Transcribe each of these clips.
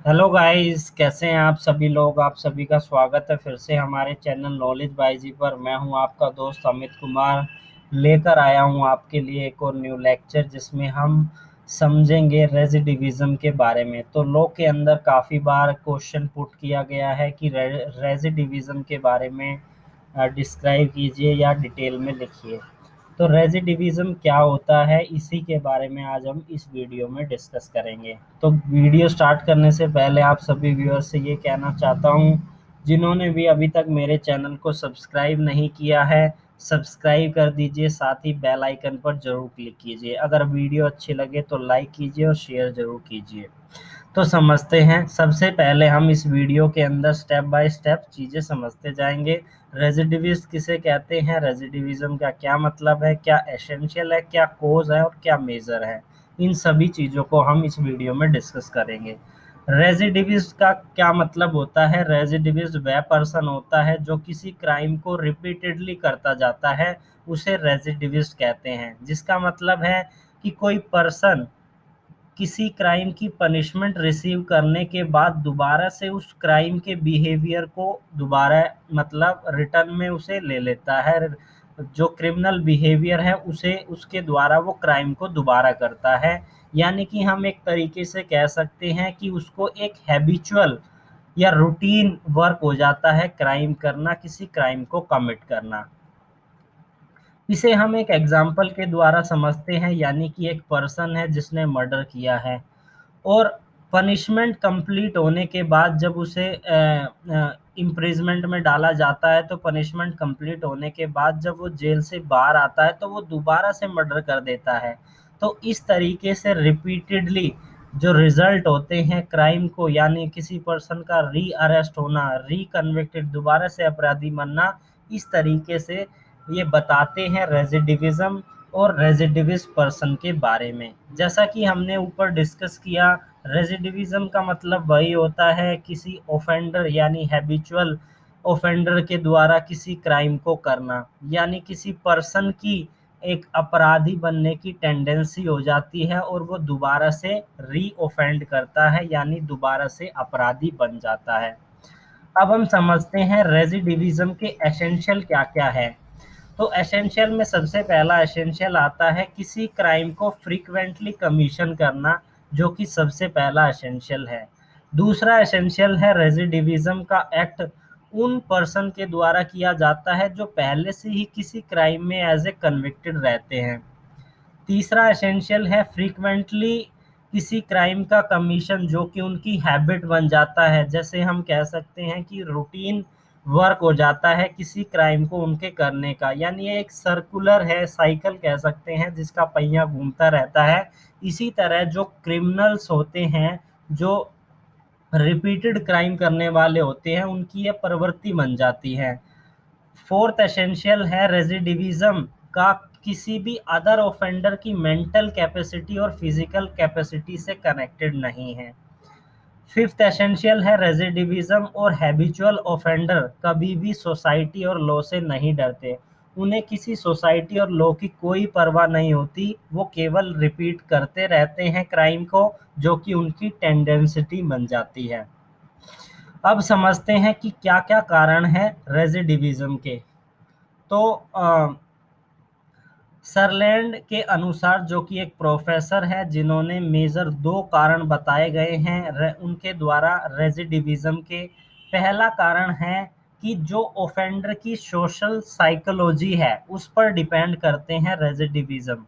Hello guys, कैसे हैं आप सभी लोग। आप सभी का स्वागत है फिर से हमारे चैनल नॉलेज बाईजी पर। मैं हूं आपका दोस्त अमित कुमार, लेकर आया हूं आपके लिए एक और न्यू लेक्चर जिसमें हम समझेंगे रेसिडिविज्म के बारे में। तो लॉ के अंदर काफ़ी बार क्वेश्चन पुट किया गया है कि रेसिडिविज्म के बारे में डिस्क्राइब कीजिए या डिटेल में लिखिए। तो रेसिडिविज्म क्या होता है, इसी के बारे में आज हम इस वीडियो में डिस्कस करेंगे। तो वीडियो स्टार्ट करने से पहले आप सभी व्यूअर्स से ये कहना चाहता हूँ, जिन्होंने भी अभी तक मेरे चैनल को सब्सक्राइब नहीं किया है, सब्सक्राइब कर दीजिए। साथ ही बेल आइकन पर जरूर क्लिक कीजिए। अगर वीडियो अच्छी लगे तो लाइक कीजिए और शेयर जरूर कीजिए। तो समझते हैं। सबसे पहले हम इस वीडियो के अंदर स्टेप बाय स्टेप चीज़ें समझते जाएंगे। रेसिडिविस्ट किसे कहते हैं, रेसिडिविज्म का क्या मतलब है, क्या एसेंशियल है, क्या कोज है और क्या मेजर है, इन सभी चीज़ों को हम इस वीडियो में डिस्कस करेंगे। रेसिडिविस्ट का क्या मतलब होता है। रेसिडिविस्ट वह पर्सन होता है जो किसी क्राइम को रिपीटेडली करता जाता है, उसे रेसिडिविस्ट कहते हैं। जिसका मतलब है कि कोई पर्सन किसी क्राइम की पनिशमेंट रिसीव करने के बाद दोबारा से उस क्राइम के बिहेवियर को दोबारा मतलब रिटर्न में उसे ले लेता है। जो क्रिमिनल बिहेवियर है उसे उसके द्वारा वो क्राइम को दोबारा करता है। यानी कि हम एक तरीके से कह सकते हैं कि उसको एक हैबिचुअल या रूटीन वर्क हो जाता है क्राइम करना, किसी क्राइम को कमिट करना। इसे हम एक एग्जाम्पल के द्वारा समझते हैं। यानी कि एक पर्सन है जिसने मर्डर किया है और पनिशमेंट कंप्लीट होने के बाद जब उसे इम्प्रिजमेंट में डाला जाता है, तो पनिशमेंट कंप्लीट होने के बाद जब वो जेल से बाहर आता है तो वो दोबारा से मर्डर कर देता है। तो इस तरीके से रिपीटेडली जो रिजल्ट होते हैं क्राइम को, यानी किसी पर्सन का री अरेस्ट होना, री कन्विक्टेड, दोबारा से अपराधी बनना, इस तरीके से ये बताते हैं रेसिडिविज्म और रेसिडिविस्ट पर्सन के बारे में। जैसा कि हमने ऊपर डिस्कस किया, रेसिडिविज्म का मतलब वही होता है किसी ऑफेंडर यानी हैबिचुअल ऑफेंडर के द्वारा किसी क्राइम को करना। यानी किसी पर्सन की एक अपराधी बनने की टेंडेंसी हो जाती है और वो दोबारा से री ऑफेंड करता है, यानी दोबारा से अपराधी बन जाता है। अब हम समझते हैं रेसिडिविज्म के एसेंशियल क्या क्या है। तो एसेंशियल में सबसे पहला एसेंशियल आता है किसी क्राइम को फ्रीक्वेंटली कमीशन करना, जो कि सबसे पहला एसेंशियल है। दूसरा एसेंशियल है रेसिडिविज्म का एक्ट उन पर्सन के द्वारा किया जाता है जो पहले से ही किसी क्राइम में एज ए कन्विक्टेड रहते हैं। तीसरा एसेंशियल है फ्रीक्वेंटली किसी क्राइम का कमीशन, जो कि उनकी हैबिट बन जाता है। जैसे हम कह सकते हैं कि रूटीन वर्क हो जाता है किसी क्राइम को उनके करने का। यानी ये एक सर्कुलर है, साइकिल कह सकते हैं, जिसका पहिया घूमता रहता है। इसी तरह जो क्रिमिनल्स होते हैं, जो रिपीटेड क्राइम करने वाले होते हैं, उनकी ये प्रवृत्ति बन जाती है। फोर्थ एसेंशियल है रेसिडिविज्म का किसी भी अदर ऑफेंडर की मेंटल कैपेसिटी और फिजिकल कैपेसिटी से कनेक्टेड नहीं है। फिफ्थ एसेंशियल है रेसिडिविज्म और हैबिचुअल ऑफेंडर कभी भी सोसाइटी और लॉ से नहीं डरते। उन्हें किसी सोसाइटी और लॉ की कोई परवाह नहीं होती, वो केवल रिपीट करते रहते हैं क्राइम को, जो कि उनकी टेंडेंसिटी बन जाती है। अब समझते हैं कि क्या क्या कारण है रेसिडिविज्म के। तो सरलैंड के अनुसार, जो कि एक प्रोफेसर है जिन्होंने मेजर दो कारण बताए गए हैं उनके द्वारा रेसिडिविज्म के। पहला कारण है कि जो ऑफेंडर की सोशल साइकोलॉजी है उस पर डिपेंड करते हैं रेसिडिविज्म।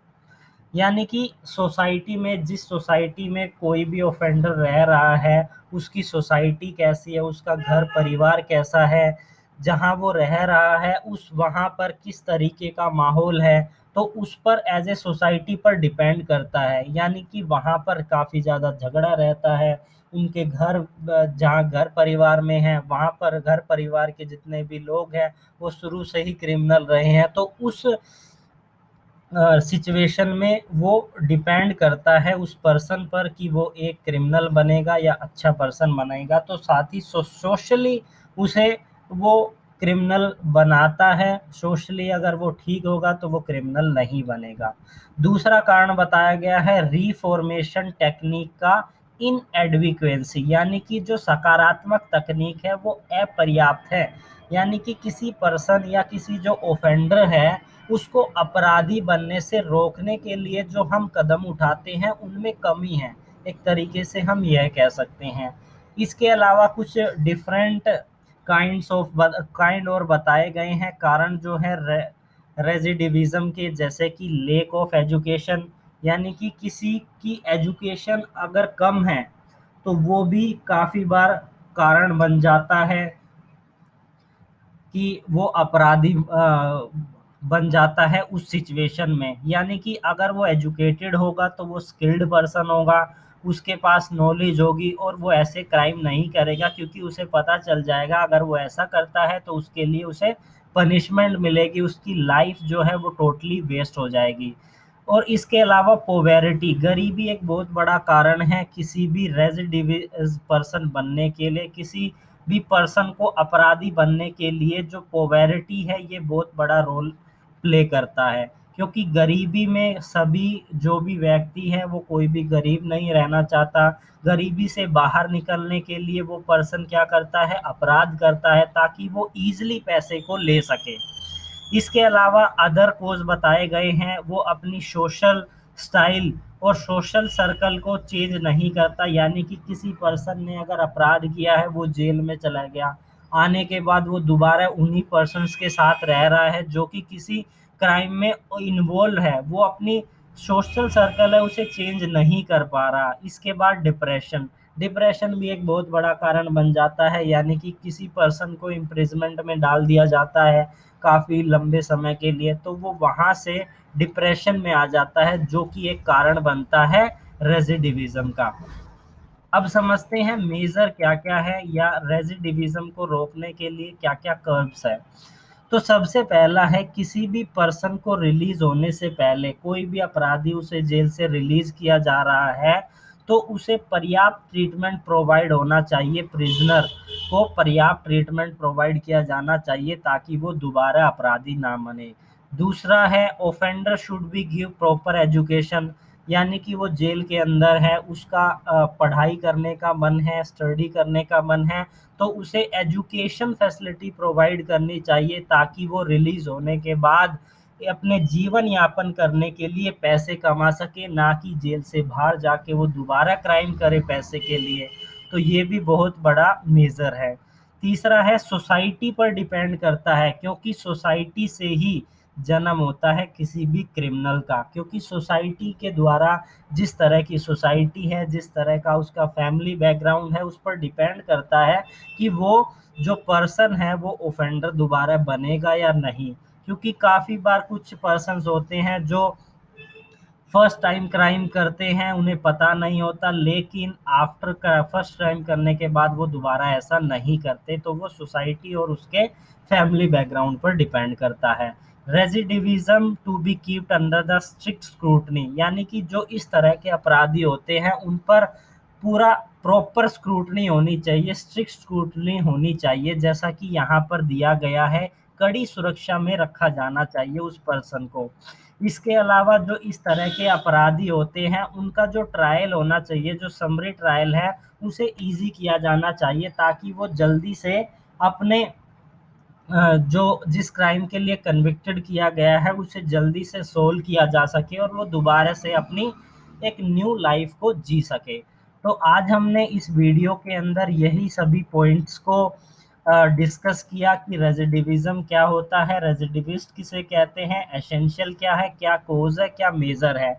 यानी कि सोसाइटी में, जिस सोसाइटी में कोई भी ऑफेंडर रह रहा है, उसकी सोसाइटी कैसी है, उसका घर परिवार कैसा है, जहाँ वो रह रहा है उस वहाँ पर किस तरीके का माहौल है, तो उस पर एज ए सोसाइटी पर डिपेंड करता है। यानी कि वहाँ पर काफ़ी ज़्यादा झगड़ा रहता है। उनके घर, जहाँ घर परिवार में है वहाँ पर घर परिवार के जितने भी लोग हैं वो शुरू से ही क्रिमिनल रहे हैं, तो उस सिचुएशन में वो डिपेंड करता है उस पर्सन पर कि वो एक क्रिमिनल बनेगा या अच्छा पर्सन बनेगा। तो साथ ही सोशली उसे वो क्रिमिनल बनाता है। सोशली अगर वो ठीक होगा तो वो क्रिमिनल नहीं बनेगा। दूसरा कारण बताया गया है रीफॉर्मेशन टेक्निक का इनएडविक्वेंसी, यानी कि जो सकारात्मक तकनीक है वो अपर्याप्त है। यानी कि किसी पर्सन या किसी जो ऑफेंडर है उसको अपराधी बनने से रोकने के लिए जो हम कदम उठाते हैं उनमें कमी है, एक तरीके से हम यह कह सकते हैं। इसके अलावा कुछ डिफरेंट काइंड और बताए गए हैं कारण जो है रेजिडिविज्म के, जैसे कि लेक ऑफ एजुकेशन, यानी कि किसी की एजुकेशन अगर कम है तो वो भी काफ़ी बार कारण बन जाता है कि वो अपराधी बन जाता है उस सिचुएशन में। यानी कि अगर वो एजुकेटेड होगा तो वो स्किल्ड पर्सन होगा, उसके पास नॉलेज होगी और वो ऐसे क्राइम नहीं करेगा, क्योंकि उसे पता चल जाएगा अगर वो ऐसा करता है तो उसके लिए उसे पनिशमेंट मिलेगी, उसकी लाइफ जो है वो टोटली वेस्ट हो जाएगी। और इसके अलावा पोवेरिटी, गरीबी एक बहुत बड़ा कारण है किसी भी रेजिडिविस पर्सन बनने के लिए। किसी भी पर्सन को अपराधी बनने के लिए जो पोवेरिटी है ये बहुत बड़ा रोल प्ले करता है, क्योंकि गरीबी में सभी जो भी व्यक्ति है वो कोई भी गरीब नहीं रहना चाहता। गरीबी से बाहर निकलने के लिए वो पर्सन क्या करता है, अपराध करता है ताकि वो ईजिली पैसे को ले सके। इसके अलावा अदर कोज बताए गए हैं, वो अपनी सोशल स्टाइल और सोशल सर्कल को चेंज नहीं करता। यानी कि किसी पर्सन ने अगर अपराध किया है, वो जेल में चला गया, आने के बाद वो दोबारा उन्हीं पर्सन्स के साथ रह रहा है जो कि किसी क्राइम में इन्वॉल्व है, वो अपनी सोशल सर्कल है उसे चेंज नहीं कर पा रहा। इसके बाद डिप्रेशन, डिप्रेशन भी एक बहुत बड़ा कारण बन जाता है। यानी कि किसी पर्सन को इम्प्रिजमेंट में डाल दिया जाता है काफ़ी लंबे समय के लिए, तो वो वहाँ से डिप्रेशन में आ जाता है, जो कि एक कारण बनता है रेजिडिविज्म का। अब समझते हैं मेजर क्या क्या है या रेजिडिविज्म को रोकने के लिए क्या क्या कर्व्स है। तो सबसे पहला है, किसी भी पर्सन को रिलीज होने से पहले, कोई भी अपराधी उसे जेल से रिलीज किया जा रहा है तो उसे पर्याप्त ट्रीटमेंट प्रोवाइड होना चाहिए, प्रिजनर को पर्याप्त ट्रीटमेंट प्रोवाइड किया जाना चाहिए ताकि वो दोबारा अपराधी ना बने। दूसरा है, offender should be give proper education, यानी कि वो जेल के अंदर है, उसका पढ़ाई करने का मन है, स्टडी करने का मन है, तो उसे एजुकेशन फैसिलिटी प्रोवाइड करनी चाहिए ताकि वो रिलीज होने के बाद अपने जीवन यापन करने के लिए पैसे कमा सके, ना कि जेल से बाहर जाके वो दोबारा क्राइम करे पैसे के लिए। तो ये भी बहुत बड़ा मेजर है। तीसरा है, सोसाइटी पर डिपेंड करता है, क्योंकि सोसाइटी से ही जन्म होता है किसी भी क्रिमिनल का, क्योंकि सोसाइटी के द्वारा, जिस तरह की सोसाइटी है, जिस तरह का उसका फैमिली बैकग्राउंड है, उस पर डिपेंड करता है कि वो जो पर्सन है वो ऑफेंडर दोबारा बनेगा या नहीं। क्योंकि काफ़ी बार कुछ पर्सन्स होते हैं जो फर्स्ट टाइम क्राइम करते हैं, उन्हें पता नहीं होता, लेकिन आफ्टर फर्स्ट क्राइम करने के बाद वो दोबारा ऐसा नहीं करते, तो वो सोसाइटी और उसके फैमिली बैकग्राउंड पर डिपेंड करता है। Recidivism to be keeped under the strict scrutiny, यानी कि जो इस तरह के अपराधी होते हैं उन पर पूरा प्रॉपर स्क्रूटनी होनी चाहिए, स्ट्रिक्ट स्क्रूटनी होनी चाहिए, जैसा कि यहाँ पर दिया गया है, कड़ी सुरक्षा में रखा जाना चाहिए उस पर्सन को। इसके अलावा जो इस तरह के अपराधी होते हैं उनका जो ट्रायल होना चाहिए, जो समरी ट्रायल है, उसे इजी किया जाना चाहिए ताकि वो जल्दी से अपने जो जिस क्राइम के लिए कन्विक्टेड किया गया है उसे जल्दी से सोल्व किया जा सके और वो दोबारा से अपनी एक न्यू लाइफ को जी सके। तो आज हमने इस वीडियो के अंदर यही सभी पॉइंट्स को डिस्कस किया कि रेजिडिविज्म क्या होता है, रेजिडिविस्ट किसे कहते हैं, एसेंशियल क्या है, क्या कोज है, क्या मेजर है।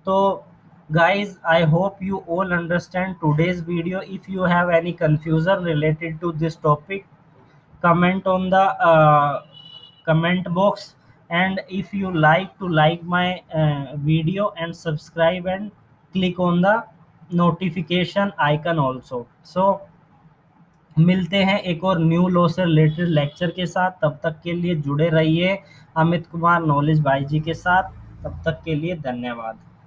तो guys, I hope you all understand today's video. If you have any confusion related to this topic, comment on the comment box, and if you like to like my video and subscribe and click on the notification icon also. So मिलते हैं एक और new law से related lecture के साथ, तब तक के लिए जुड़े रहिए अमित कुमार नॉलेज भाई जी के साथ। तब तक के लिए धन्यवाद।